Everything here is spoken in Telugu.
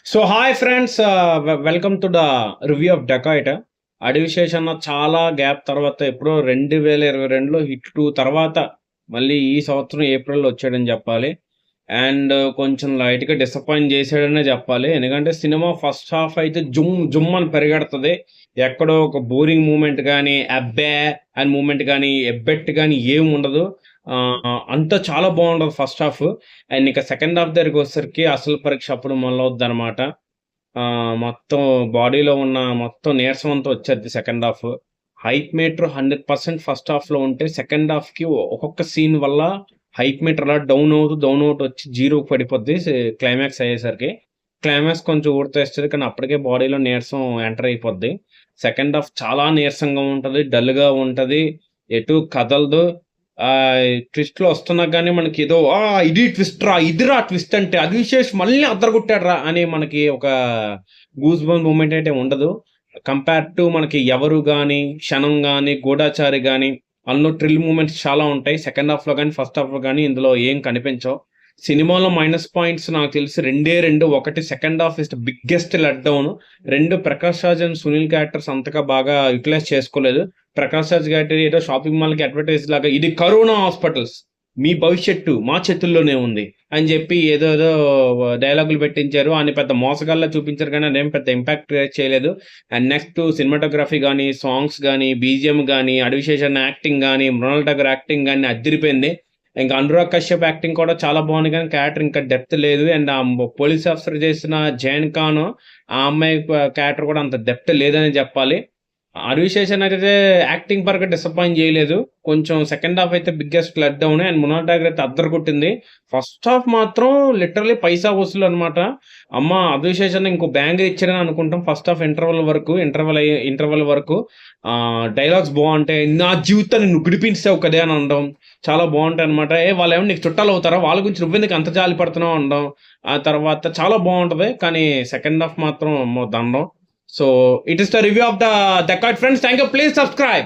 So hi friends, welcome to the review of dacoit. Adivi Sesh అన్న చాలా గ్యాప్ తర్వాత ఎప్పుడో 2022లో హిట్ 2 తర్వాత మళ్ళీ ఈ సంవత్సరం ఏప్రిల్‌లో వచ్చాడని చెప్పాలి. అండ్ కొంచెం లైట్‌గా డిసప్పాయింట్ చేసాడనే చెప్పాలి. ఎందుకంటే సినిమా ఫస్ట్ హాఫ్ అయితే జుమ్ జుమ్ అని పరిగెడతది. ఎక్కడో ఒక బోరింగ్ మూమెంట్ గాని, అబ్బే అని మూమెంట్ గాని, ఎబ్బెట్ గాని ఏముండదు. అంతా చాలా బావుంటది ఫస్ట్ హాఫ్. అండ్ ఇక సెకండ్ హాఫ్ దగ్గరికొచ్చేసరికి అసలు పరీక్ష అప్పుడు మొదలవుద్దనమాట. మొత్తం బాడీలో ఉన్న మొత్తం నీరసం అంతా వచ్చేద్ది second half. Hype meter 100% first హాఫ్‌లో ఉంటే సెకండ్ హాఫ్‌కి ఒక్కొక్క సీన్ వల్ల హైప్ మీటర్ అలా డౌన్ అవుతూ వచ్చి జీరోకి పడిపోద్ది క్లైమాక్స్ అయ్యేసరికి. క్లైమాక్స్ కొంచెం ఊరటేస్తది. కానీ అప్పటికే బాడీలో నీరసం ఎంటర్ అయిపోద్ది. సెకండ్ హాఫ్ చాలా నీరసంగా ఉంటది. డల్‌గా ఉంటది. ఎటు కదలదు. ట్విస్ట్‌లు వస్తున్నా గానీ మనకేదో ఇది ట్విస్ట్ రా! ఇదిరా ట్విస్ట్ అంటే. అది విశేష్ మళ్ళీ అద్దరగొట్టాడురా! అని మనకి ఒక గూస్ బంప్ మూమెంట్ అయితే ఉండదు. కంపేర్ టు మనకి 'ఎవరు' గాని, 'క్షణం' గాని, 'గూఢచారి' గాని అందులో థ్రిల్ మూమెంట్స్ చాలా ఉంటాయి. సెకండ్ హాఫ్‌లో గాని, ఫస్ట్ హాఫ్‌లో గాని ఇందులో ఏం కనిపించవు. సినిమాలో మైనస్ పాయింట్స్ నాకు తెలిసి రెండే 2. ఒకటి second half is the biggest let down. 2 Prakash Raj and Sunil characters అంతగా బాగా యుటిలైజ్ చేసుకోలేదు. ప్రకాష్ రాజ్ క్యారెక్టర్ ఏదో షాపింగ్ మాల్‌కి అడ్వర్టైజ్ లాగా ఇది కరోనా హాస్పిటల్స్. మీ భవిష్యత్తు మా చేతుల్లోనే ఉంది అని జెప్పి ఏదేదో డైలాగులు పెట్టించారు. ఆడిని పెద్ద మోసగాళ్ళలా చూపించారు గానీ అదేం పెద్ద ఇంపాక్ట్ క్రియేట్ చేయలేదు. అండ్ నెక్స్ట్ సినిమాటోగ్రఫీ గాని, సాంగ్స్ గాని, బీజీఎం గాని, అడివిశేష్ అన్న యాక్టింగ్ గాని, మృణాల్ ఠాగూర్ యాక్టింగ్ గాని అద్దిరిపోయింది. ఇంకా అనురాగ్ కశ్యప్ యాక్టింగ్ కూడా చాలా బాగుంది కానీ క్యారెక్టర్ ఇంకా డెప్త్ లేదు. అండ్ పోలీస్ ఆఫీసర్ చేసిన జైన్ ఖాన్ ఆ అమ్మాయి క్యారెక్టర్ కూడా అంత డెప్త్ లేదని చెప్పాలి. హరివిశేష్ అయితే యాక్టింగ్ పరంగా డిసప్పాయింట్ చేయలేదు. కొంచెం సెకండ్ హాఫ్ అయితే biggest let down. And Mrunal Thakur అయితే అద్దరగొట్టింది. ఫస్ట్ హాఫ్ మాత్రం లిటరల్లీ పైసా వసూలు అనమాట. అమ్మ హరివిశేష్ ఇంకో బ్యాంగ్ ఇచ్చాడని అనుకుంటాం. ఫస్ట్ హాఫ్ ఇంటర్వల్ వరకు డైలాగ్స్ బాగుంటాయి. నా జీవితాన్ని నువ్వు గుడిపించావు కదే అని అనడం చాలా బాగుంటాయి అనమాట. వాళ్ళేమో నీకు చుట్టాలు అవుతారా, వాళ్ళ గురించి నువ్వెందుకు అంత జాలి పడుతున్నావు అనడం. ఆ తర్వాత చాలా బాగుంటది. కానీ సెకండ్ హాఫ్ మాత్రం దండం. So it is the review of the card, friends. Thank you. Please subscribe.